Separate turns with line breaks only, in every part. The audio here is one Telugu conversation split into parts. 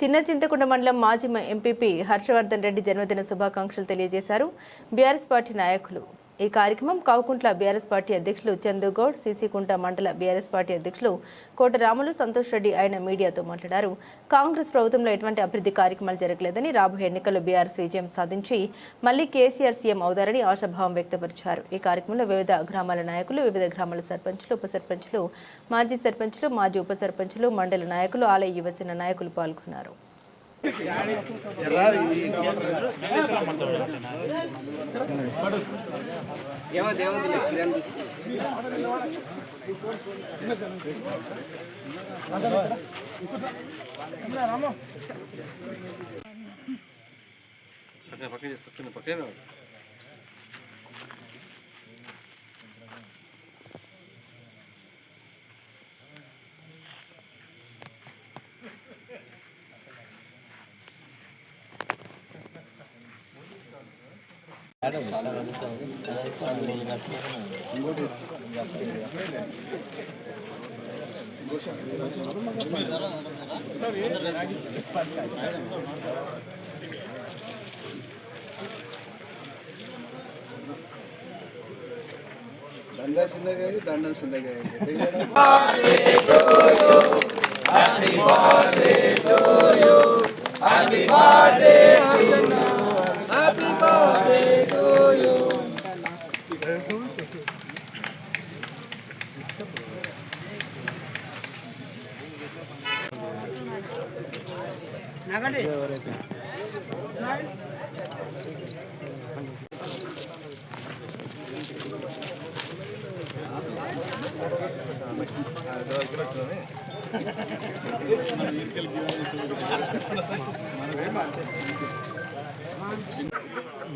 చిన్న చింతకుంట మండలం మాజీ ఎంపీపీ హర్షవర్ధన్ రెడ్డి జన్మదిన శుభాకాంక్షలు తెలియజేశారు బీఆర్ఎస్ పార్టీ నాయకులు. ఈ కార్యక్రమం కౌకుంట్ల బీఆర్ఎస్ పార్టీ అధ్యక్షులు చందుగౌడ్, సీసీకుంట మండల బీఆర్ఎస్ పార్టీ అధ్యక్షులు కోట రాములు సంతోష్ రెడ్డి ఆయన మీడియాతో మాట్లాడారు. కాంగ్రెస్ ప్రభుత్వంలో ఎటువంటి అభివృద్ధి కార్యక్రమాలు జరగలేదని, రాబోయే ఎన్నికల్లో బీఆర్ఎస్ విజయం సాధించి మళ్లీ కేసీఆర్ సీఎం అవుతారని ఆశాభావం వ్యక్తపరిచారు. ఈ కార్యక్రమంలో వివిధ గ్రామాల నాయకులు, వివిధ గ్రామాల సర్పంచులు, ఉప సర్పంచులు, మాజీ సర్పంచులు, మాజీ ఉప సర్పంచులు, మండల నాయకులు, ఆలయ యువసేన నాయకులు పాల్గొన్నారు.
దండ చిన్నగా దండం చిన్నగా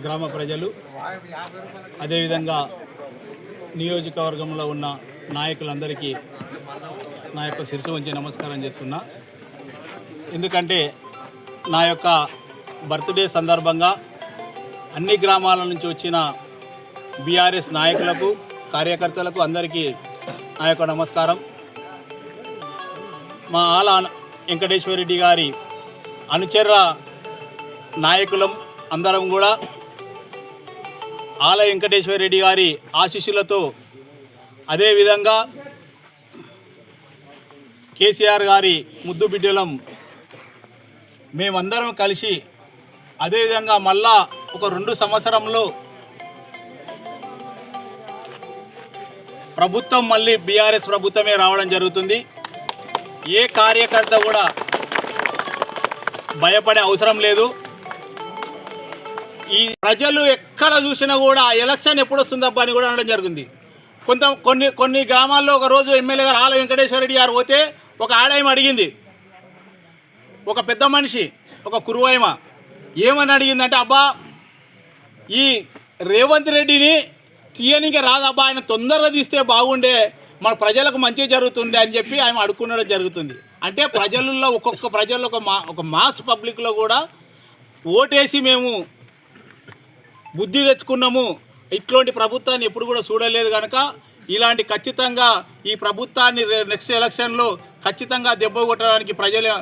గ్రామ ప్రజలు అదేవిధంగా నియోజకవర్గంలో ఉన్న నాయకులందరికీ నా యొక్క శిరసు వంచి నమస్కారం చేస్తున్నా. ఎందుకంటే నా యొక్క బర్త్డే సందర్భంగా అన్ని గ్రామాల నుంచి వచ్చిన బీఆర్ఎస్ నాయకులకు, కార్యకర్తలకు అందరికీ నా యొక్క నమస్కారం. మా ఆల వెంకటేశ్వరరెడ్డి గారి అనుచర నాయకులం అందరం కూడా ఆల వెంకటేశ్వరరెడ్డి గారి ఆశీస్సులతో, అదేవిధంగా కేసీఆర్ గారి ముద్దు బిడ్డలం మేమందరం కలిసి, అదేవిధంగా మళ్ళా ఒక 2 సంవత్సరంలో ప్రభుత్వం మళ్ళీ బీఆర్ఎస్ ప్రభుత్వమే రావడం జరుగుతుంది. ఏ కార్యకర్త కూడా భయపడే అవసరం లేదు. ఈ ప్రజలు ఎక్కడ చూసినా కూడా ఎలక్షన్ ఎప్పుడు వస్తుందబ్బా అని కూడా అనడం జరిగింది. కొన్ని గ్రామాల్లో ఒకరోజు ఎమ్మెల్యే గారు ఆల వెంకటేశ్వరరెడ్డి గారు పోతే ఒక ఆడాయమ అడిగింది, ఒక పెద్ద మనిషి, ఒక కురువాయమ ఏమని అడిగిందంటే, అబ్బా ఈ రేవంత్ రెడ్డిని తీయనికే రాదబ్బా, ఆయన తొందరగా తీస్తే బాగుండే, మన ప్రజలకు మంచి జరుగుతుండే అని చెప్పి ఆయన అడుక్కునడం జరుగుతుంది. అంటే ప్రజలలో ఒక్కొక్క ప్రజల్లో ఒక మాస్ పబ్లిక్లో కూడా ఓటేసి మేము బుద్ధి తెచ్చుకున్నాము, ఇట్లాంటి ప్రభుత్వాన్ని ఎప్పుడు కూడా చూడలేదు కనుక ఇలాంటి ఖచ్చితంగా ఈ ప్రభుత్వాన్ని నెక్స్ట్ ఎలక్షన్లో ఖచ్చితంగా దెబ్బ కొట్టడానికి ప్రజల